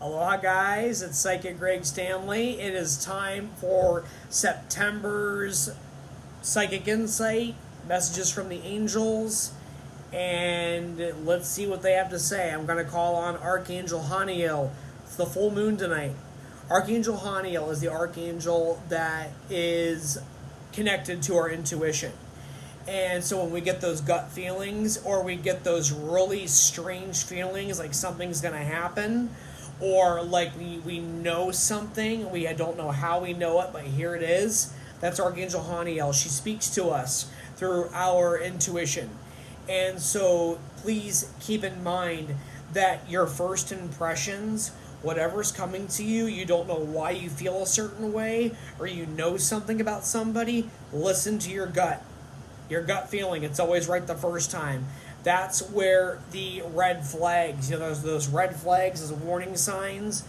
Aloha, guys. It's Psychic Greg Stanley. It is time for September's Psychic Insight, messages from the angels, and let's see what they have to say. I'm going to call on Archangel Haniel. It's the full moon tonight. Archangel Haniel is the archangel that is connected to our intuition. And so when we get those gut feelings, or we get those really strange feelings like something's going to happen, or like we know something, we don't know how we know it, but here it is, that's Archangel Haniel. She speaks to us through our intuition. And so please keep in mind that your first impressions, whatever's coming to you, you don't know why you feel a certain way, or you know something about somebody, listen to your gut. Your gut feeling, it's always right the first time. That's where the red flags, those red flags as warning signs,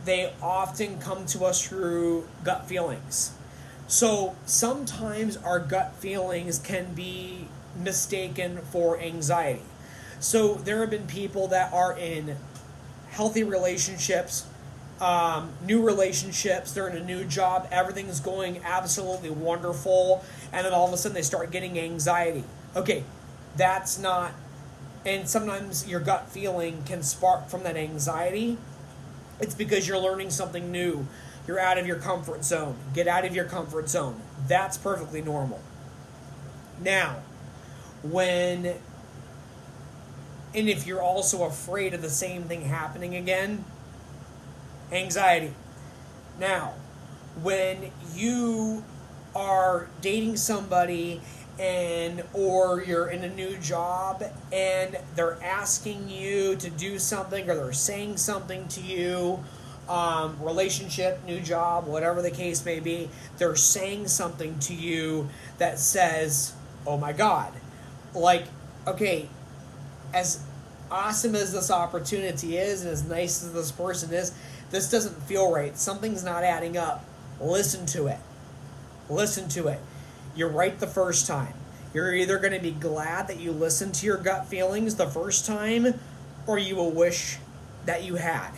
they often come to us through gut feelings. So sometimes our gut feelings can be mistaken for anxiety. So there have been people that are in healthy relationships, new relationships, they're in a new job, everything's going absolutely wonderful, and then all of a sudden they start getting anxiety. Okay, that's not, and sometimes your gut feeling can spark from that anxiety. It's because you're learning something new. You're out of your comfort zone. Get out of your comfort zone. That's perfectly normal. Now, and if you're also afraid of the same thing happening again, anxiety. Now, when you are dating somebody or you're in a new job and they're asking you to do something, or they're saying something to you, relationship, new job, whatever the case may be, they're saying something to you that says, oh my God, like, okay, as awesome as this opportunity is and as nice as this person is, this doesn't feel right. Something's not adding up. Listen to it. Listen to it. You're right the first time. You're either going to be glad that you listened to your gut feelings the first time, or you will wish that you had.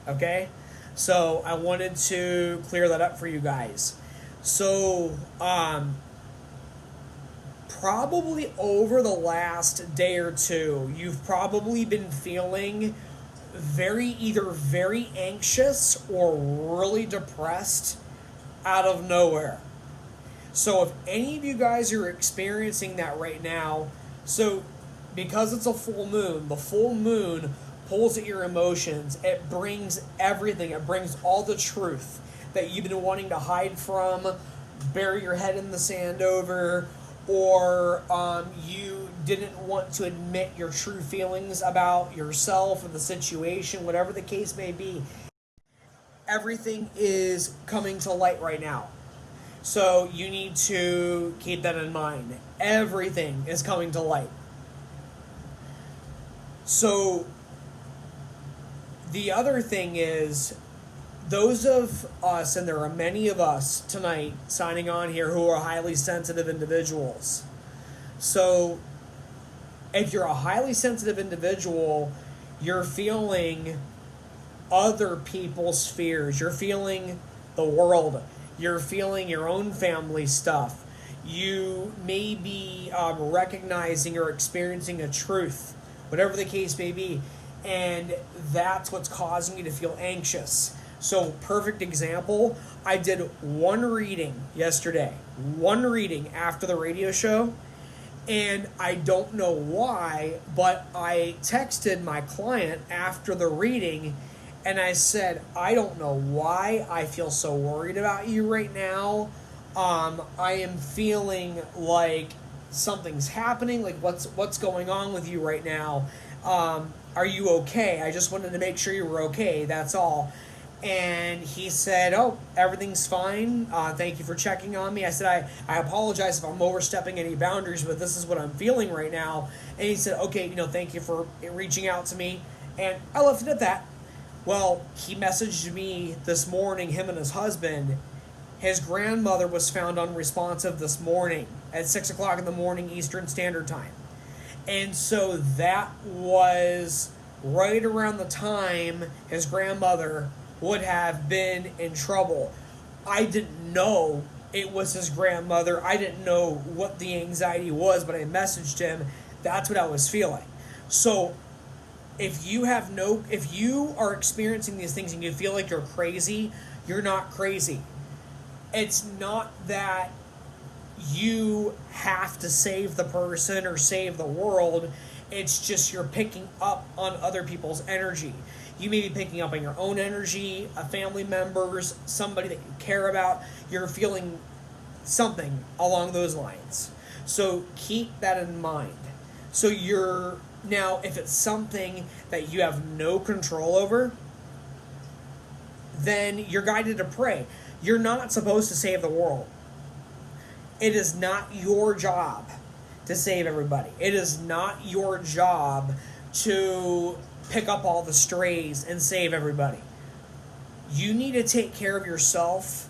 Okay? So I wanted to clear that up for you guys. So, probably over the last day or two, you've probably been feeling either very anxious or really depressed out of nowhere. So if any of you guys are experiencing that right now, so because it's a full moon, the full moon pulls at your emotions. It brings everything. It brings all the truth that you've been wanting to hide from, bury your head in the sand over, or you didn't want to admit your true feelings about yourself or the situation, whatever the case may be. Everything is coming to light right now. So you need to keep that in mind. Everything is coming to light. So the other thing is, those of us, and there are many of us tonight signing on here who are highly sensitive individuals. So if you're a highly sensitive individual, you're feeling other people's fears. You're feeling the world. You're feeling your own family stuff. You may be recognizing or experiencing a truth, whatever the case may be, and that's what's causing you to feel anxious. So, perfect example, I did one reading yesterday, one reading after the radio show, and I don't know why, but I texted my client after the reading, and I said, I don't know why I feel so worried about you right now. I am feeling like something's happening, like what's going on with you right now? Are you okay? I just wanted to make sure you were okay, that's all. And he said, oh, everything's fine. Thank you for checking on me. I said, I apologize if I'm overstepping any boundaries, but this is what I'm feeling right now. And he said, okay, thank you for reaching out to me. And I left it at that. Well, he messaged me this morning, him and his husband. His grandmother was found unresponsive this morning at 6 o'clock in the morning Eastern Standard Time. And so that was right around the time his grandmother would have been in trouble. I didn't know it was his grandmother. I didn't know what the anxiety was, but I messaged him. That's what I was feeling. So if you are experiencing these things and you feel like you're crazy, you're not crazy. It's not that you have to save the person or save the world. It's just you're picking up on other people's energy. You may be picking up on your own energy, a family member's, somebody that you care about. You're feeling something along those lines. So keep that in mind. So now, if it's something that you have no control over, then you're guided to pray. You're not supposed to save the world. It is not your job to save everybody. It is not your job to pick up all the strays and save everybody. You need to take care of yourself.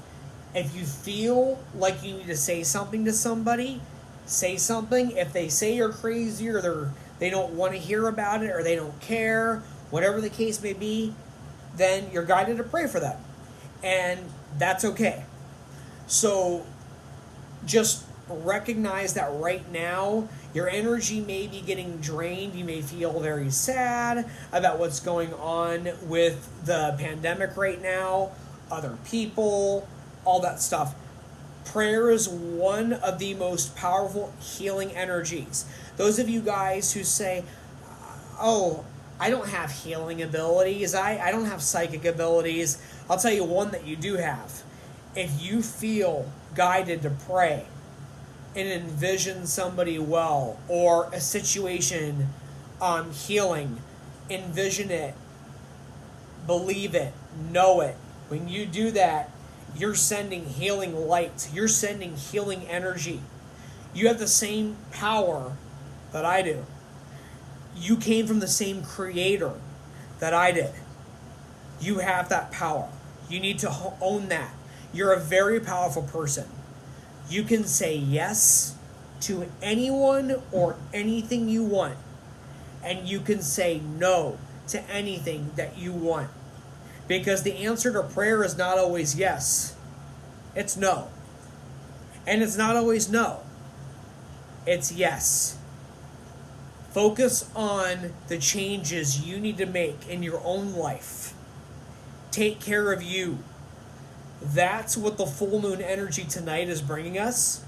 If you feel like you need to say something to somebody, say something. If they say you're crazy or they don't want to hear about it or they don't care, whatever the case may be, then you're guided to pray for them. And that's okay. So just recognize that right now your energy may be getting drained. You may feel very sad about what's going on with the pandemic right now, other people, all that stuff. Prayer is one of the most powerful healing energies. Those of you guys who say, oh, I don't have healing abilities, I don't have psychic abilities, I'll tell you one that you do have. If you feel guided to pray and envision somebody well or a situation healing, envision it, believe it, know it. When you do that, you're sending healing light. You're sending healing energy. You have the same power that I do. You came from the same creator that I did. You have that power. You need to own that. You're a very powerful person. You can say yes to anyone or anything you want. And you can say no to anything that you want. Because the answer to prayer is not always yes. It's no. And it's not always no. It's yes. Focus on the changes you need to make in your own life. Take care of you. That's what the full moon energy tonight is bringing us.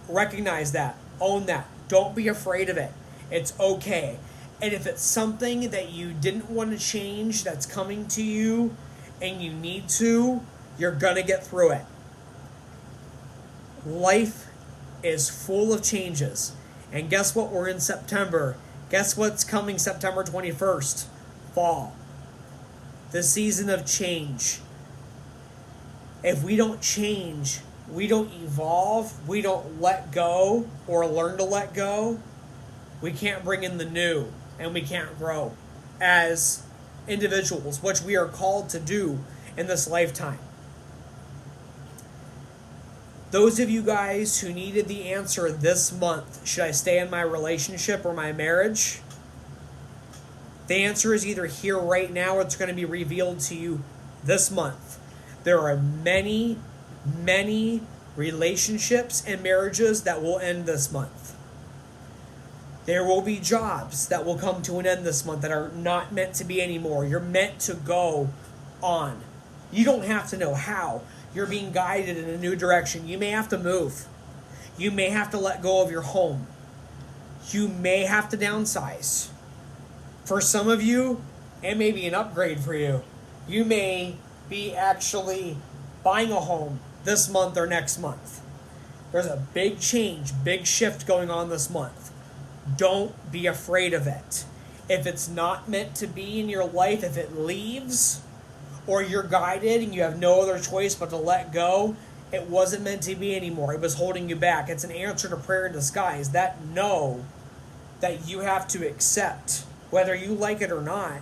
Recognize that. Own that. Don't be afraid of it. It's okay. And if it's something that you didn't want to change that's coming to you and you need to, you're going to get through it. Life is full of changes. And guess what? We're in September. Guess what's coming September 21st? Fall. The season of change. If we don't change, we don't evolve, we don't let go or learn to let go, we can't bring in the new and we can't grow as individuals, which we are called to do in this lifetime. Those of you guys who needed the answer this month, should I stay in my relationship or my marriage? The answer is either here right now or it's going to be revealed to you this month. There are many, many relationships and marriages that will end this month. There will be jobs that will come to an end this month that are not meant to be anymore. You're meant to go on. You don't have to know how. You're being guided in a new direction. You may have to move. You may have to let go of your home. You may have to downsize. For some of you, it may be an upgrade for you. You may be actually buying a home this month or next month. There's a big change, big shift going on this month. Don't be afraid of it. If it's not meant to be in your life, if it leaves, or you're guided and you have no other choice but to let go, it wasn't meant to be anymore. It was holding you back. It's an answer to prayer in disguise. That no that you have to accept, whether you like it or not,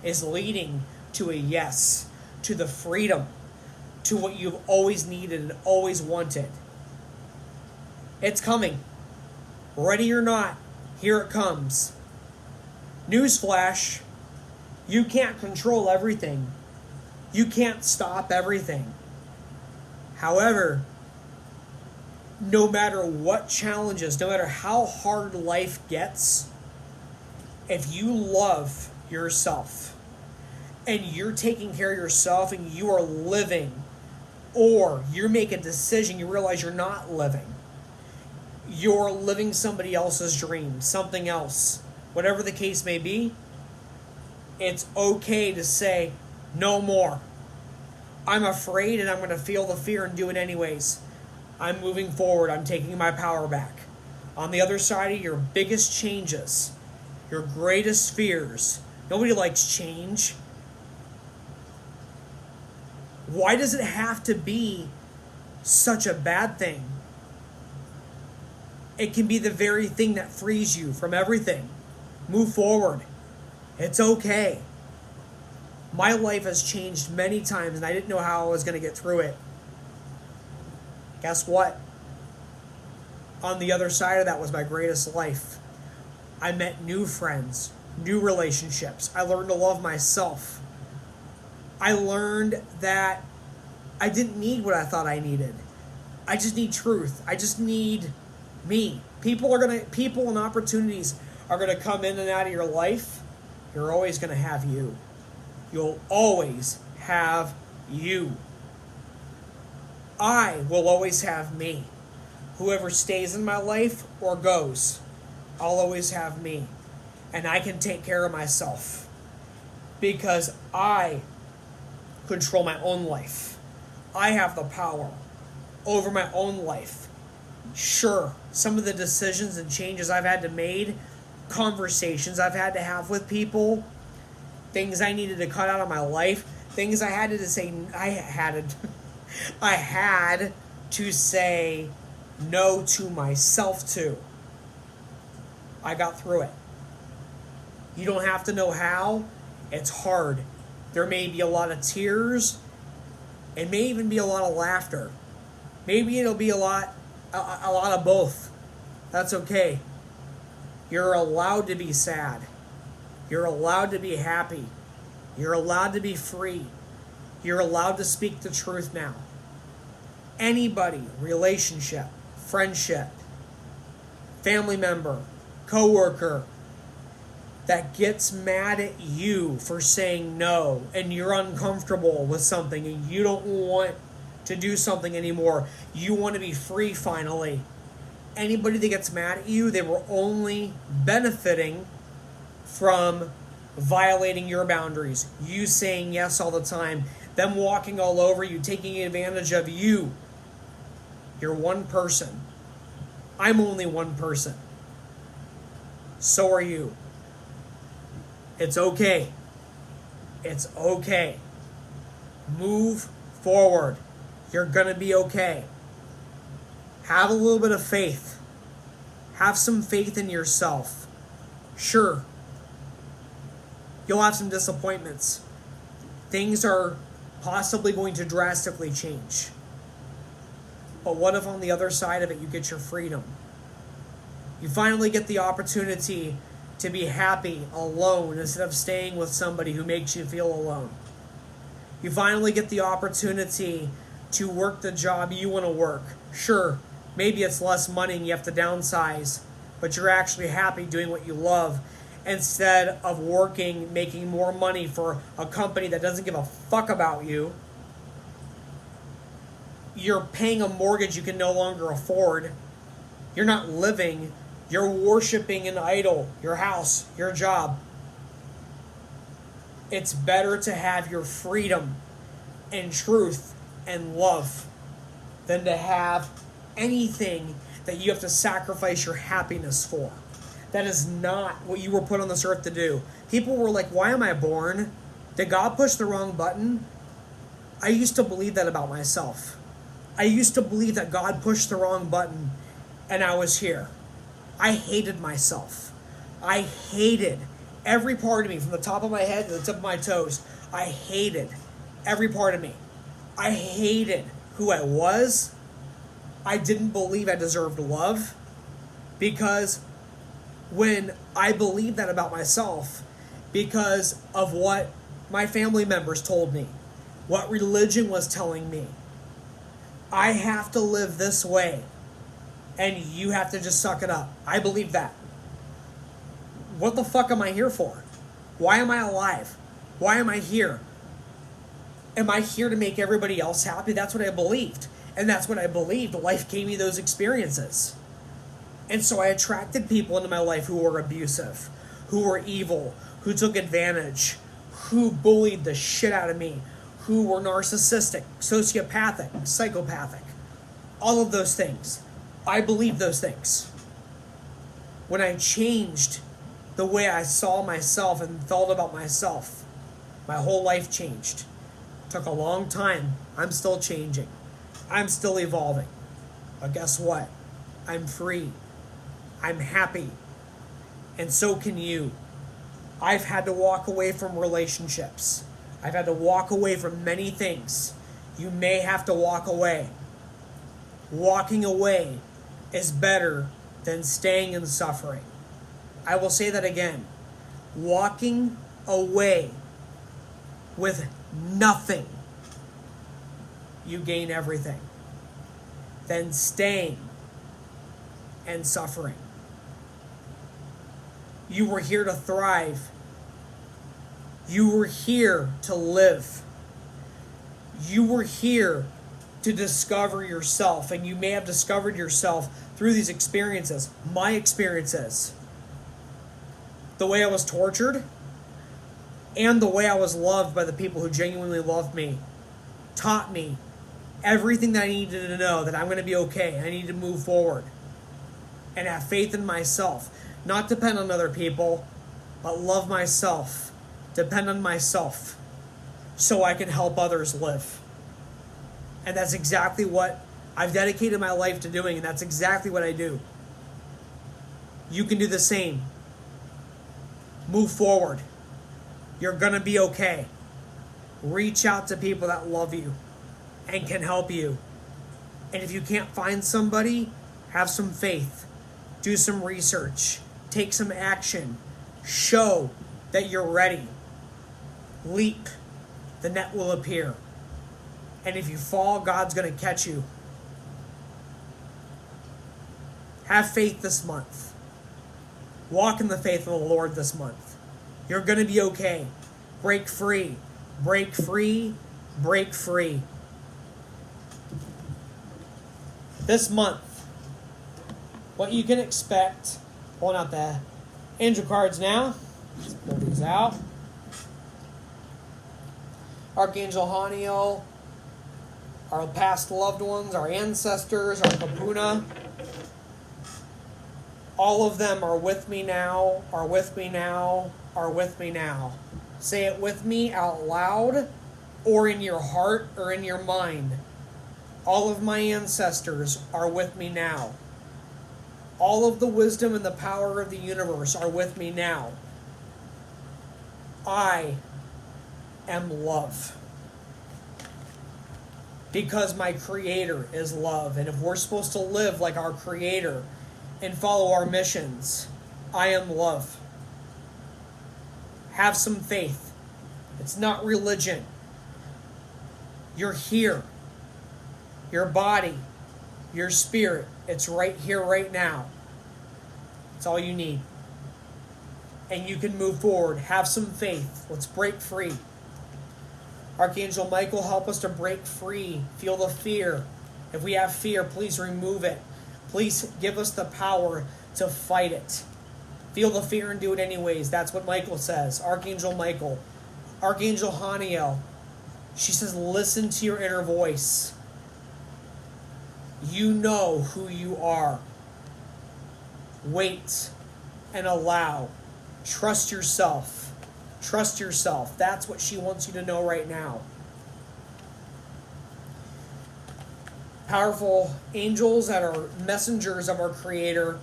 is leading to a yes, to the freedom, to what you've always needed and always wanted. It's coming. Ready or not, here it comes. Newsflash, you can't control everything. You can't stop everything. However, no matter what challenges, no matter how hard life gets, if you love yourself and you're taking care of yourself and you are living, or you make a decision, you realize you're not living, you're living somebody else's dream, something else, whatever the case may be, it's okay to say, no more. I'm afraid and I'm going to feel the fear and do it anyways. I'm moving forward. I'm taking my power back. On the other side of your biggest changes, your greatest fears, nobody likes change. Why does it have to be such a bad thing? It can be the very thing that frees you from everything. Move forward. It's okay. My life has changed many times and I didn't know how I was going to get through it. Guess what? On the other side of that was my greatest life. I met new friends, new relationships. I learned to love myself. I learned that I didn't need what I thought I needed. I just need truth. I just need me. People and opportunities are gonna come in and out of your life. You're always gonna have you. You'll always have you. I will always have me. Whoever stays in my life or goes, I'll always have me. And I can take care of myself. Because I control my own life. I have the power over my own life. Sure, some of the decisions and changes I've had to make, conversations I've had to have with people, things I needed to cut out of my life, things I had to say, I had to say no to myself to. I got through it. You don't have to know how. It's hard. There may be a lot of tears. It may even be a lot of laughter. Maybe it'll be a lot of both. That's okay. You're allowed to be sad. You're allowed to be happy. You're allowed to be free. You're allowed to speak the truth now. Anybody, relationship, friendship, family member, coworker, that gets mad at you for saying no and you're uncomfortable with something and you don't want to do something anymore, you want to be free finally. Anybody that gets mad at you, they were only benefiting from violating your boundaries, you saying yes all the time, them walking all over you, taking advantage of you. You're one person. I'm only one person. So are you. It's okay. It's okay. Move forward. You're going to be okay. Have a little bit of faith. Have some faith in yourself. Sure, you'll have some disappointments. Things are possibly going to drastically change. But what if on the other side of it you get your freedom? You finally get the opportunity to be happy alone instead of staying with somebody who makes you feel alone. You finally get the opportunity to work the job you want to work. Sure, maybe it's less money and you have to downsize, but you're actually happy doing what you love instead of working, making more money for a company that doesn't give a fuck about you. You're paying a mortgage you can no longer afford. You're not living. You're worshiping an idol, your house, your job. It's better to have your freedom and truth and love than to have anything that you have to sacrifice your happiness for. That is not what you were put on this earth to do. People were like, why am I born? Did God push the wrong button? I used to believe that about myself. I used to believe that God pushed the wrong button and I was here. I hated myself. I hated every part of me from the top of my head to the tip of my toes. I hated every part of me. I hated who I was. I didn't believe I deserved love because when I believed that about myself because of what my family members told me, what religion was telling me. I have to live this way, and you have to just suck it up. I believe that. What the fuck am I here for? Why am I alive? Why am I here? Am I here to make everybody else happy? That's what I believed. And that's what I believed. Life gave me those experiences. And so I attracted people into my life who were abusive, who were evil, who took advantage, who bullied the shit out of me, who were narcissistic, sociopathic, psychopathic. All of those things. I believed those things. When I changed the way I saw myself and felt about myself, my whole life changed. It took a long time. I'm still changing. I'm still evolving. But guess what? I'm free. I'm happy. And so can you. I've had to walk away from relationships. I've had to walk away from many things. You may have to walk away. Walking away is better than staying in suffering. I will say that again. Walking away with nothing, you gain everything. Then staying and suffering. You were here to thrive. You were here to live. You were here to discover yourself, and you may have discovered yourself through these experiences. My experiences. The way I was tortured, and the way I was loved by the people who genuinely loved me, taught me everything that I needed to know, that I'm going to be okay. I need to move forward and have faith in myself. Not depend on other people, but love myself. Depend on myself so I can help others live. And that's exactly what I've dedicated my life to doing, and that's exactly what I do. You can do the same. Move forward. You're going to be okay. Reach out to people that love you and can help you. And if you can't find somebody, have some faith. Do some research. Take some action. Show that you're ready. Leap. The net will appear. And if you fall, God's going to catch you. Have faith this month. Walk in the faith of the Lord this month. You're going to be okay. Break free. Break free. Break free. This month, what you can expect. Pulling out the angel cards now. Let's pull these out. Archangel Haniel, our past loved ones, our ancestors, our Kapuna. All of them are with me now, are with me now, are with me now. Say it with me out loud, or in your heart, or in your mind. All of my ancestors are with me now. All of the wisdom and the power of the universe are with me now. I am love. Because my Creator is love. And if we're supposed to live like our Creator and follow our missions, I am love. Have some faith. It's not religion. You're here. Your body, your spirit, it's right here, right now. It's all you need. And you can move forward. Have some faith. Let's break free. Archangel Michael, help us to break free. Feel the fear. If we have fear, please remove it. Please give us the power to fight it. Feel the fear and do it anyways. That's what Michael says. Archangel Michael. Archangel Haniel. She says, listen to your inner voice. You know who you are. Wait and allow. Trust yourself. Trust yourself. That's what she wants you to know right now. Powerful angels that are messengers of our Creator.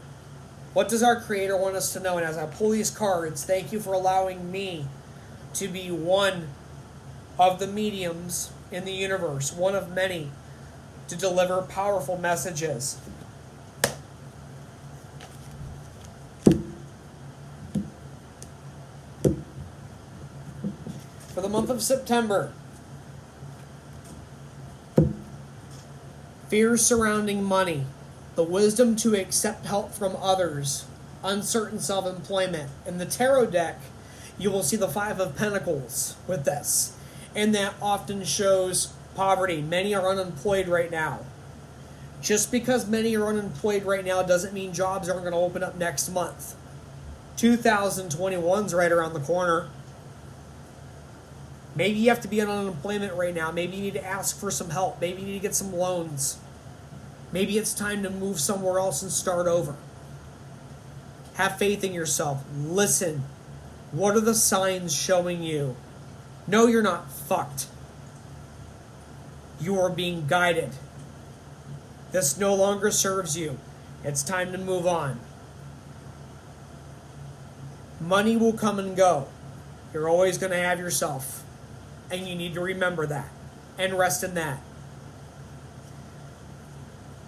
What does our Creator want us to know? And as I pull these cards, thank you for allowing me to be one of the mediums in the universe, one of many, to deliver powerful messages. for the month of September. Fears surrounding money, the wisdom to accept help from others, uncertain self-employment. In the tarot deck, you will see the Five of Pentacles with this. And that often shows poverty. Many are unemployed right now. Just because many are unemployed right now doesn't mean jobs aren't going to open up next month. 2021's right around the corner. Maybe you have to be on unemployment right now. Maybe you need to ask for some help. Maybe you need to get some loans. Maybe it's time to move somewhere else and start over. Have faith in yourself. Listen. What are the signs showing you? No, you're not fucked. You are being guided. This no longer serves you. It's time to move on. Money will come and go. You're always going to have yourself. And you need to remember that. And rest in that.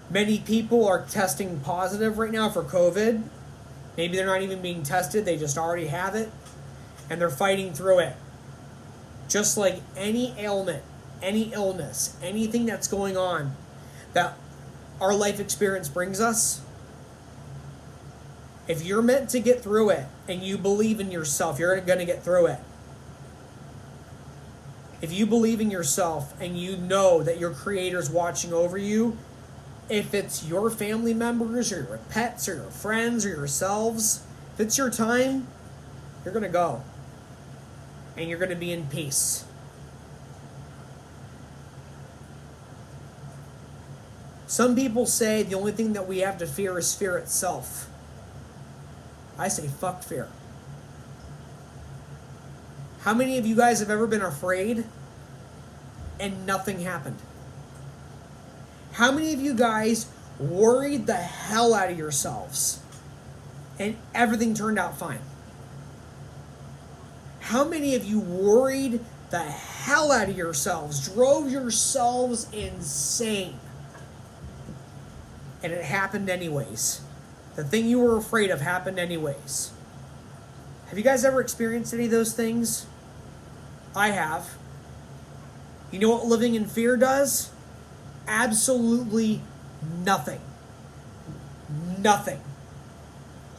Many people are testing positive right now for COVID. Maybe they're not even being tested. They just already have it. And they're fighting through it. Just like any ailment, any illness, anything that's going on that our life experience brings us, if you're meant to get through it and you believe in yourself, you're going to get through it. If you believe in yourself and you know that your Creator's watching over you, if it's your family members or your pets or your friends or yourselves, if it's your time, you're going to go. And you're going to be in peace. Some people say the only thing that we have to fear is fear itself. I say fuck fear. How many of you guys have ever been afraid and nothing happened? How many of you guys worried the hell out of yourselves and everything turned out fine? How many of you worried the hell out of yourselves, drove yourselves insane, and it happened anyways? The thing you were afraid of happened anyways. Have you guys ever experienced any of those things? I have. You know what living in fear does? Absolutely nothing. Nothing.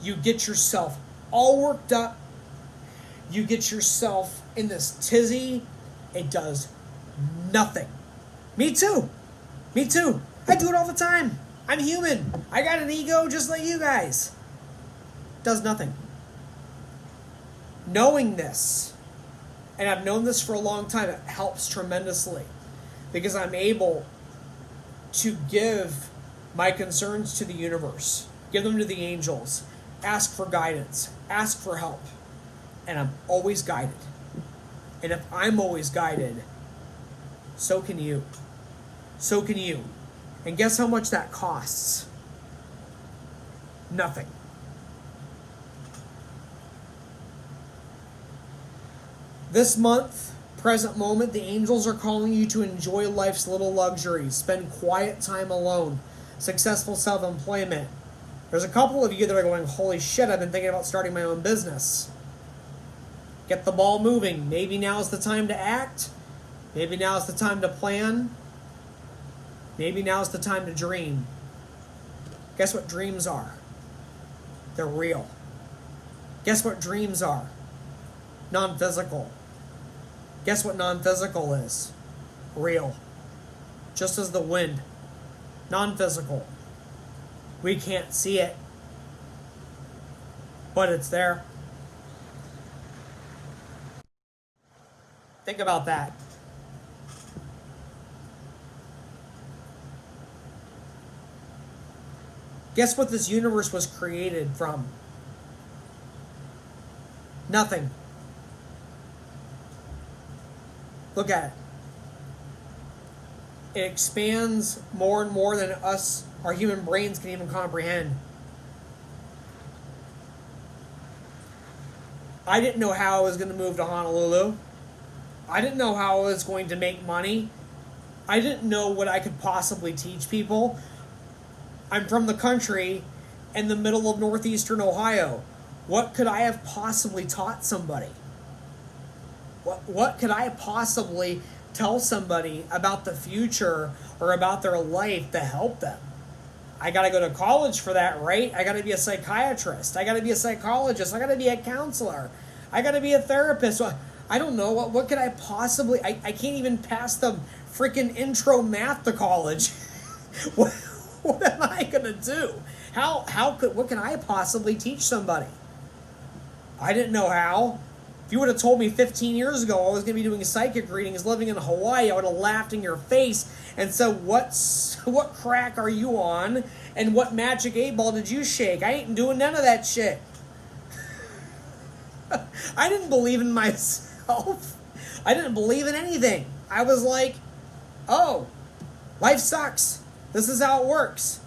You get yourself all worked up. You get yourself in this tizzy. It does nothing. Me too. Me too. I do it all the time. I'm human. I got an ego just like you guys. Does nothing. Knowing this, and I've known this for a long time, it helps tremendously because I'm able to give my concerns to the universe, give them to the angels, ask for guidance, ask for help, and I'm always guided. And if I'm always guided, so can you. So can you. And guess how much that costs? Nothing. This month, present moment, the angels are calling you to enjoy life's little luxuries, spend quiet time alone, successful self-employment. There's a couple of you that are going, holy shit, I've been thinking about starting my own business. Get the ball moving. Maybe now's the time to act. Maybe now's the time to plan. Maybe now's the time to dream. Guess what dreams are? They're real. Guess what dreams are? Non-physical. Guess what non-physical is? Real. Just as the wind. Non-physical. We can't see it, but it's there. Think about that. Guess what this universe was created from? Nothing. Look at it. It expands more and more than us, our human brains can even comprehend. I didn't know how I was going to move to Honolulu. I didn't know how I was going to make money. I didn't know what I could possibly teach people. I'm from the country in the middle of northeastern Ohio. What could I have possibly taught somebody? What could I possibly tell somebody about the future or about their life to help them? I got to go to college for that, right? I got to be a psychiatrist. I got to be a psychologist. I got to be a counselor. I got to be a therapist. I don't know. What could I possibly... I can't even pass the freaking intro math to college. What am I going to do? What can I possibly teach somebody? I didn't know how. If you would have told me 15 years ago I was going to be doing psychic readings living in Hawaii, I would have laughed in your face and said, what crack are you on? And what magic 8-ball did you shake? I ain't doing none of that shit. I didn't believe in myself. I didn't believe in anything. I was like, oh, life sucks. This is how it works.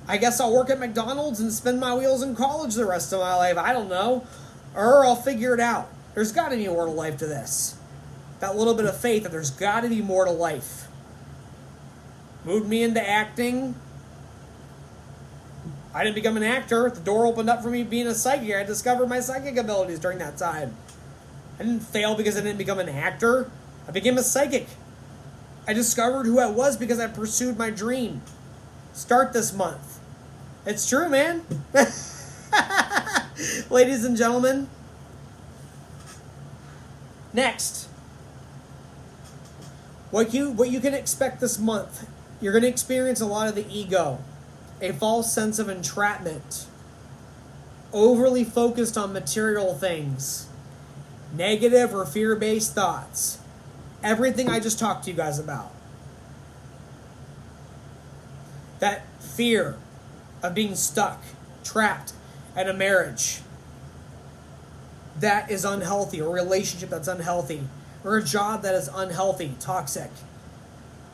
I guess I'll work at McDonald's and spin my wheels in college the rest of my life. I don't know. Or I'll figure it out. There's got to be more to life to this. That little bit of faith that there's got to be more to life. Moved me into acting. I didn't become an actor. The door opened up for me being a psychic. I discovered my psychic abilities during that time. I didn't fail because I didn't become an actor. I became a psychic. I discovered who I was because I pursued my dream. Start this month. It's true, man. Ladies and gentlemen. Next. What you can expect this month. You're going to experience a lot of the ego. A false sense of entrapment. Overly focused on material things. Negative or fear-based thoughts. Everything I just talked to you guys about. That fear of being stuck, trapped in a marriage that is unhealthy, or a relationship that's unhealthy, or a job that is unhealthy, toxic,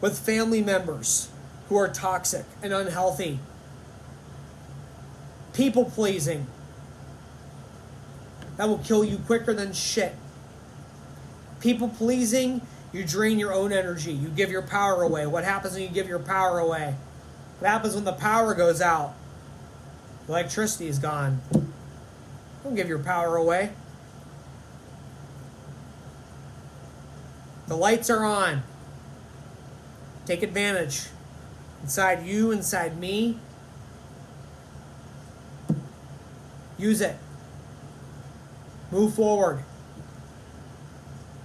with family members who are toxic and unhealthy, people pleasing, that will kill you quicker than shit. People pleasing, you drain your own energy, you give your power away. What happens when you give your power away? What happens when the power goes out? Electricity is gone. Don't give your power away. The lights are on. Take advantage. Inside you, inside me. Use it. Move forward.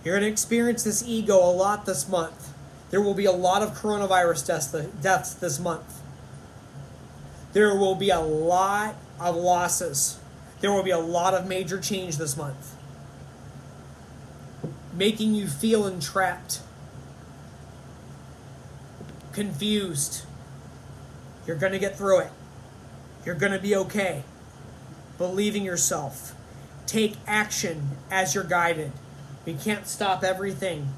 You're going to experience this ego a lot this month. There will be a lot of coronavirus deaths this month. There will be a lot of losses. There will be a lot of major change this month. Making you feel entrapped. Confused. You're going to get through it. You're going to be okay. Believe in yourself. Take action as you're guided. We can't stop everything.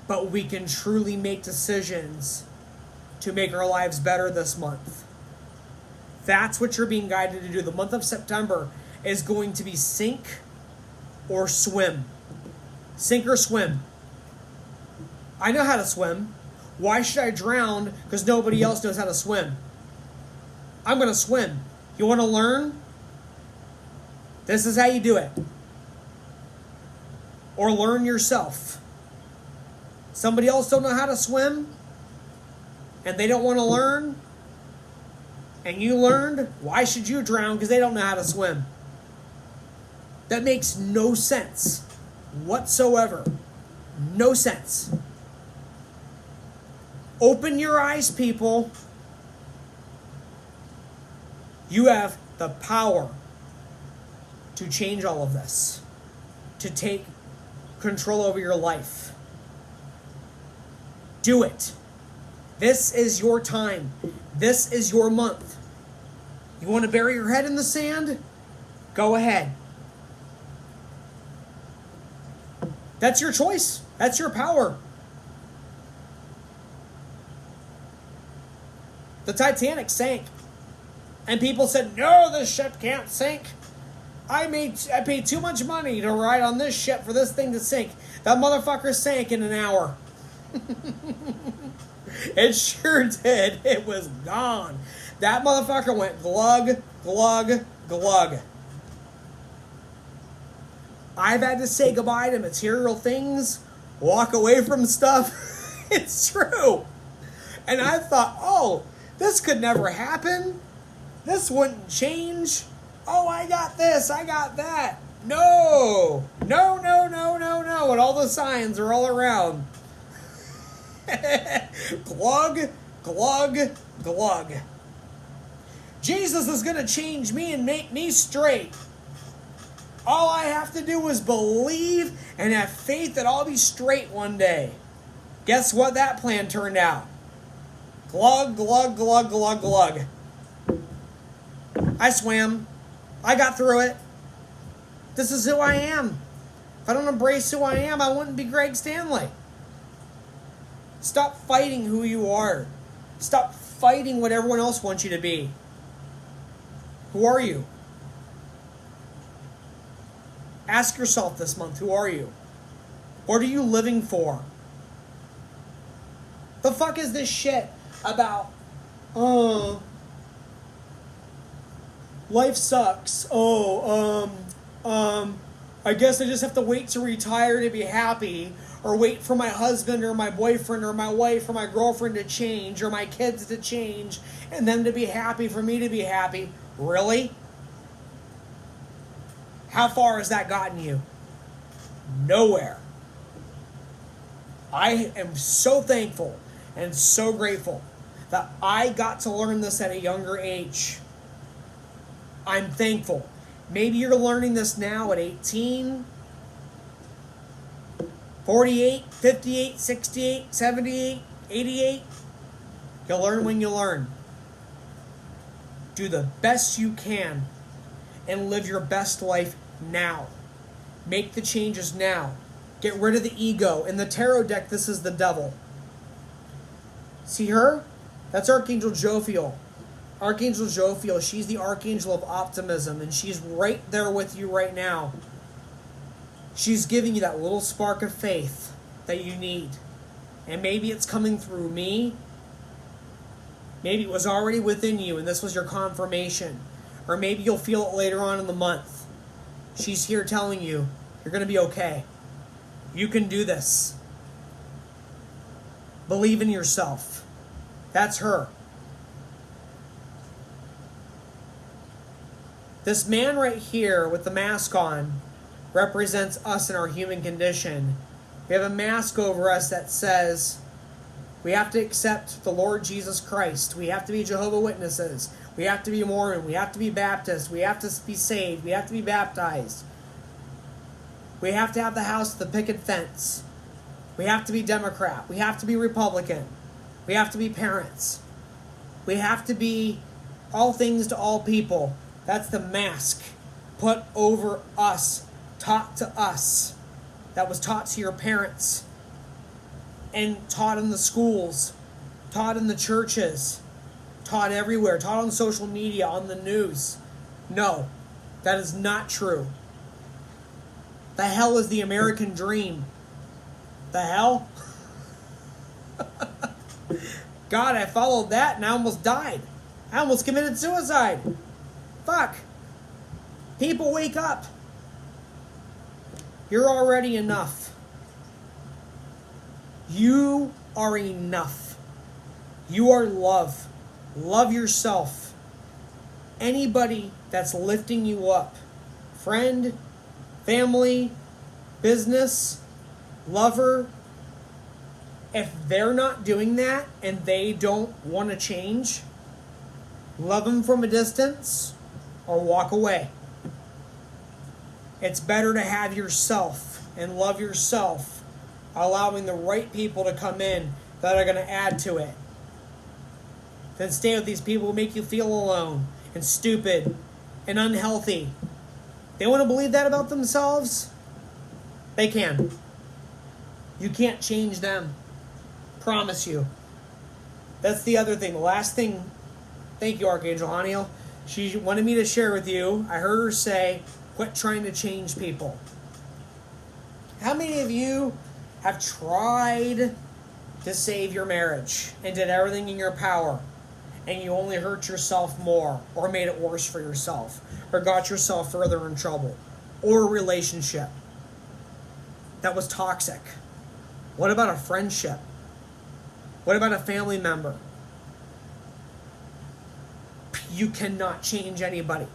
But we can truly make decisions to make our lives better this month. That's what you're being guided to do. The month of September is going to be sink or swim. Sink or swim. I know how to swim. Why should I drown because nobody else knows how to swim? I'm going to swim. You want to learn? This is how you do it. Or learn yourself. Somebody else don't know how to swim? And they don't want to learn, and you learned, why should you drown? Because they don't know how to swim. That makes no sense whatsoever. No sense. Open your eyes, people. You have the power to change all of this, to take control over your life. Do it. This is your time. This is your month. You want to bury your head in the sand? Go ahead. That's your choice. That's your power. The Titanic sank. And people said, no, this ship can't sink. I paid too much money to ride on this ship for this thing to sink. That motherfucker sank in an hour. It sure did. It was gone. That motherfucker went glug, glug, glug. I've had to say goodbye to material things, walk away from stuff. It's true. And I thought, oh, this could never happen. This wouldn't change. Oh, I got this, I got that. No. No, no, no, no, no. And all the signs are all around. Glug, glug, glug. Jesus is going to change me and make me straight. All I have to do is believe and have faith that I'll be straight one day. Guess what that plan turned out? Glug, glug, glug, glug, glug. I swam. I got through it. This is who I am. If I don't embrace who I am, I wouldn't be Greg Stanley. Stop fighting who you are. Stop fighting what everyone else wants you to be. Who are you? Ask yourself this month, who are you? What are you living for? The fuck is this shit about, life sucks. I guess I just have to wait to retire to be happy, or wait for my husband or my boyfriend or my wife or my girlfriend to change or my kids to change and them to be happy for me to be happy. Really? How far has that gotten you? Nowhere. I am so thankful and so grateful that I got to learn this at a younger age. I'm thankful. Maybe you're learning this now at 18, 48, 58, 68, 78, 88. You'll learn when you learn. Do the best you can and live your best life now. Make the changes now. Get rid of the ego. In the tarot deck, this is the devil. See her? That's Archangel Jophiel. Archangel Jophiel, she's the archangel of optimism, and she's right there with you right now. She's giving you that little spark of faith that you need. And maybe it's coming through me. Maybe it was already within you, and this was your confirmation. Or maybe you'll feel it later on in the month. She's here telling you, you're going to be okay. You can do this. Believe in yourself. That's her. This man right here with the mask on represents us in our human condition. We have a mask over us that says we have to accept the Lord Jesus Christ. We have to be Jehovah's Witnesses. We have to be Mormon. We have to be Baptist. We have to be saved. We have to be baptized. We have to have the house with the picket fence. We have to be Democrat. We have to be Republican. We have to be parents. We have to be all things to all people. That's the mask put over us, taught to us. That was taught to your parents and taught in the schools, taught in the churches, taught everywhere, taught on social media, on the news. No, that is not true. The hell is the American dream? The hell? God, I followed that and I almost died. I almost committed suicide. Fuck. People, wake up. You're already enough. You are enough. You are love. Love yourself. Anybody that's lifting you up, friend, family, business, lover, if they're not doing that and they don't want to change, love them from a distance or walk away. It's better to have yourself and love yourself, allowing the right people to come in that are going to add to it, than stay with these people who make you feel alone and stupid and unhealthy. They want to believe that about themselves? They can. You can't change them. Promise you. That's the other thing. The last thing, thank you, Archangel Haniel. She wanted me to share with you. I heard her say, quit trying to change people. How many of you have tried to save your marriage and did everything in your power, and you only hurt yourself more or made it worse for yourself or got yourself further in trouble, or a relationship? that was toxic? What about a friendship? What about a family member? You cannot change anybody.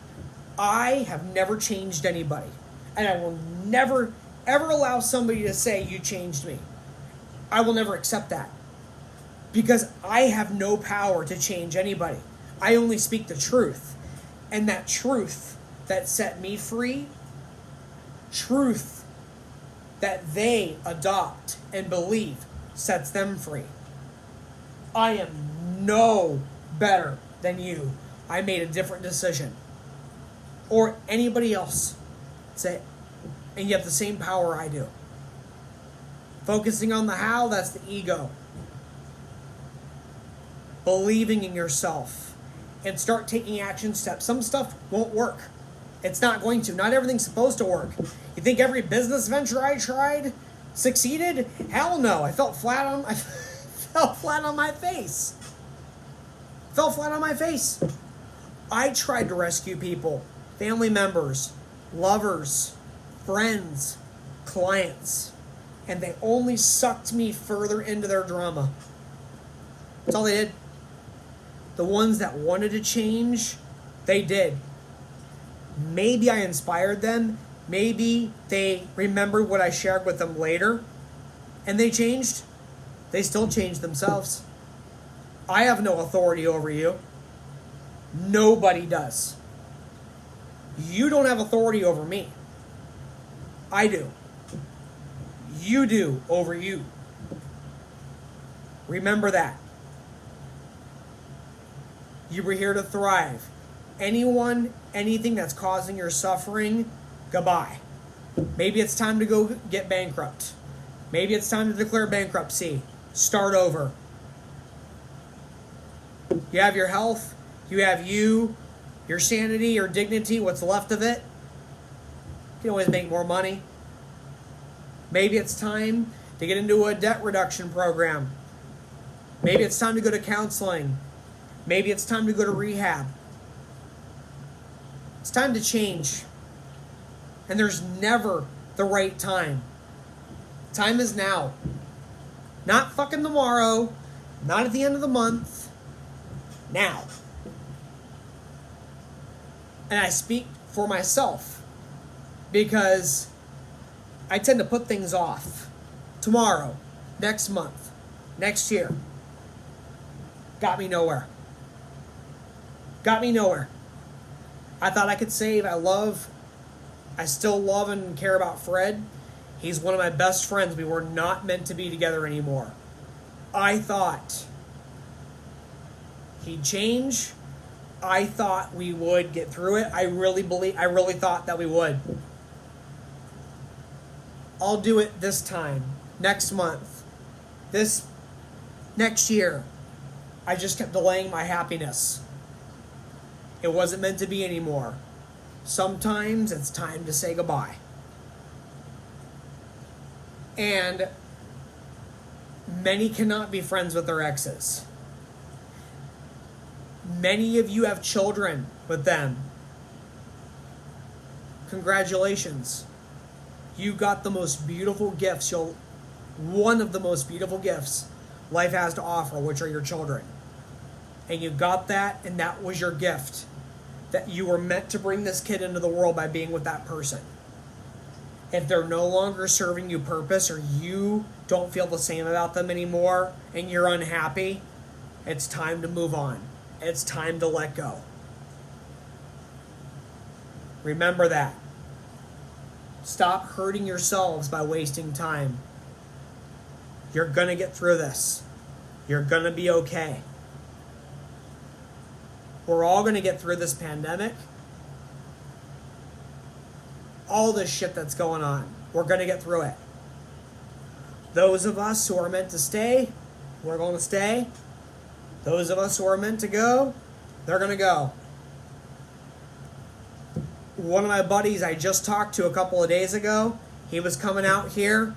I have never changed anybody. And I will never, ever allow somebody to say, you changed me. I will never accept that. Because I have no power to change anybody. I only speak the truth. And that truth that set me free, truth that they adopt and believe sets them free. I am no better than you. I made a different decision. Or anybody else. Say, and you have the same power I do. Focusing on the how, that's the ego. Believing in yourself. And start taking action steps. Some stuff won't work. It's not going to. Not everything's supposed to work. You think every business venture I tried succeeded? Hell no. I fell flat on my face. Fell flat on my face. I tried to rescue people, family members, lovers, friends, clients, and they only sucked me further into their drama. That's all they did. The ones that wanted to change, they did. Maybe I inspired them. Maybe they remembered what I shared with them later, and they changed. They still changed themselves. I have no authority over you. Nobody does. You don't have authority over me. I do. You do over you. Remember that. You were here to thrive. Anyone, anything that's causing your suffering, goodbye. Maybe it's time to go get bankrupt. Maybe it's time to declare bankruptcy. Start over. You have your health. You have you, your sanity, your dignity, what's left of it. You can always make more money. Maybe it's time to get into a debt reduction program. Maybe it's time to go to counseling. Maybe it's time to go to rehab. It's time to change. And there's never the right time. Time is now. Not fucking tomorrow. Not at the end of the month. Now. And I speak for myself because I tend to put things off. Tomorrow, next month, next year. Got me nowhere. Got me nowhere. I thought I could save. I still love and care about Fred. He's one of my best friends. We were not meant to be together anymore. I thought he'd change. I thought we would get through it. I really thought that we would. I'll do it this time, next month, this next year. I just kept delaying my happiness. It wasn't meant to be anymore. Sometimes it's time to say goodbye. And many cannot be friends with their exes. Many of you have children with them. Congratulations. You got the most beautiful gifts. One of the most beautiful gifts life has to offer, which are your children. And you got that, and that was your gift. That you were meant to bring this kid into the world by being with that person. If they're no longer serving you purpose, or you don't feel the same about them anymore, and you're unhappy, it's time to move on. It's time to let go. Remember that. Stop hurting yourselves by wasting time. You're going to get through this. You're going to be okay. We're all going to get through this pandemic. All this shit that's going on. We're going to get through it. Those of us who are meant to stay, we're going to stay. Those of us who are meant to go, they're going to go. One of my buddies I just talked to a couple of days ago, he was coming out here.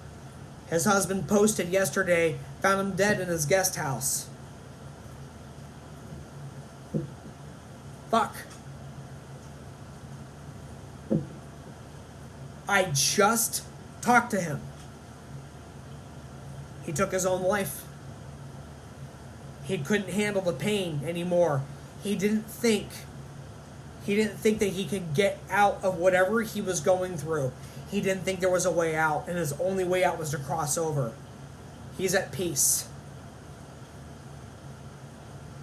His husband posted yesterday, found him dead in his guest house. Fuck. I just talked to him. He took his own life. He couldn't handle the pain anymore. He didn't think that he could get out of whatever he was going through. He didn't think there was a way out, and his only way out was to cross over. He's at peace.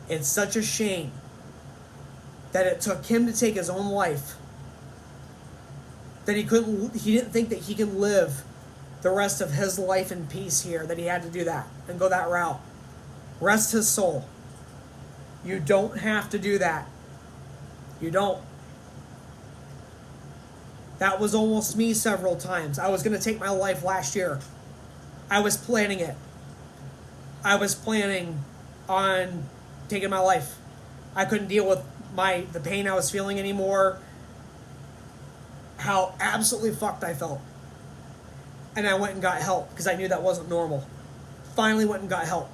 It's such a shame that it took him to take his own life. That he didn't think that he could live the rest of his life in peace here, that he had to do that and go that route. Rest his soul. You don't have to do that. You don't. That was almost me several times. I was going to take my life last year. I was planning it. I was planning on taking my life. I couldn't deal with the pain I was feeling anymore. How absolutely fucked I felt. And I went and got help because I knew that wasn't normal. Finally went and got help.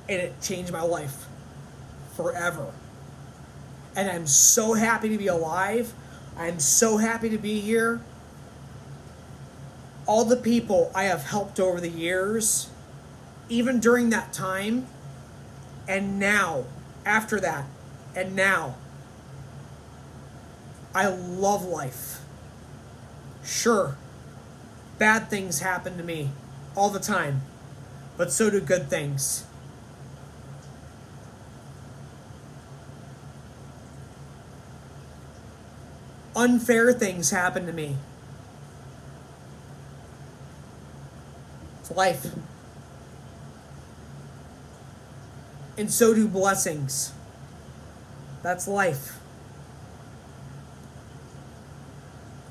And it changed my life forever. And I'm so happy to be alive. I'm so happy to be here. All the people I have helped over the years, even during that time, and now, after that, and now, I love life. Sure, bad things happen to me all the time, but so do good things. Unfair things happen to me. It's life. And so do blessings. That's life.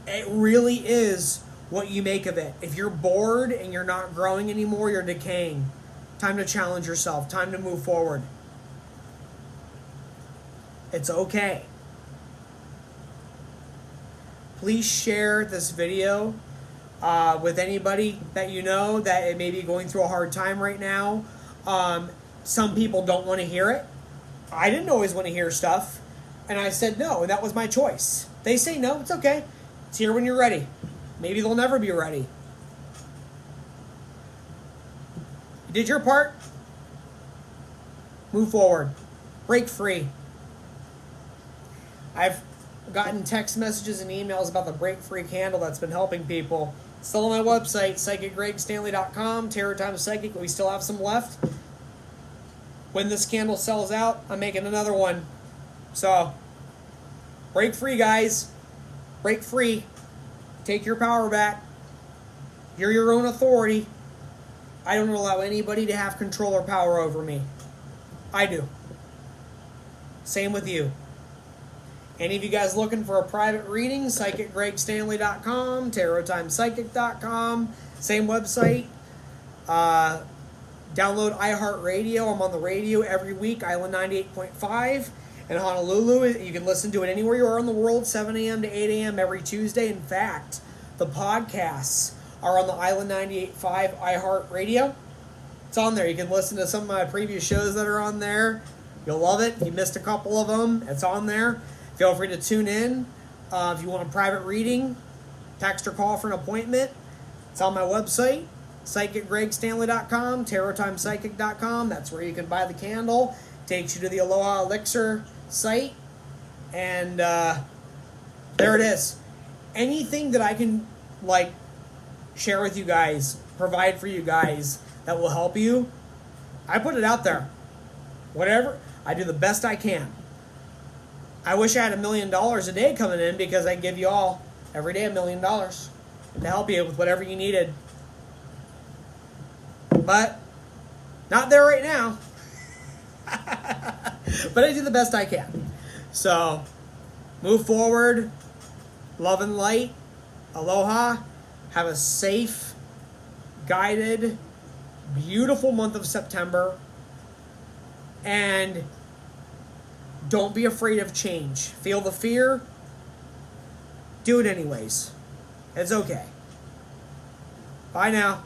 It really is what you make of it. If you're bored and you're not growing anymore, you're decaying. Time to challenge yourself. Time to move forward. It's okay. Please share this video with anybody that you know that may be going through a hard time right now. Some people don't want to hear it. I didn't always want to hear stuff, and I said no, and that was my choice. They say no, it's okay. It's here when you're ready. Maybe they'll never be ready. You did your part. Move forward. Break free. I've gotten text messages and emails about the Break Free candle that's been helping people. Still on my website, psychicgregstanley.com, Terror Time Psychic. We still have some left. When this candle sells out, I'm making another one. So, break free, guys. Break free. Take your power back. You're your own authority. I don't allow anybody to have control or power over me. I do. Same with you. Any of you guys looking for a private reading, psychicgregstanley.com, tarottimepsychic.com, same website. Download iHeartRadio. I'm on the radio every week, Island 98.5 in Honolulu. You can listen to it anywhere you are in the world, 7 a.m. to 8 a.m. every Tuesday. In fact, the podcasts are on the Island 98.5 iHeartRadio. It's on there. You can listen to some of my previous shows that are on there. You'll love it. If you missed a couple of them, it's on there. Feel free to tune in. If you want a private reading, text or call for an appointment. It's on my website, psychicgregstanley.com, tarottimepsychic.com. That's where you can buy the candle. Takes you to the Aloha Elixir site. And there it is. Anything that I can share with you guys, provide for you guys that will help you, I put it out there. Whatever, I do the best I can. I wish I had $1 million a day coming in, because I give you all every day $1 million to help you with whatever you needed. But not there right now. But I do the best I can. So move forward. Love and light. Aloha. Have a safe, guided, beautiful month of September. And don't be afraid of change. Feel the fear. Do it anyways. It's okay. Bye now.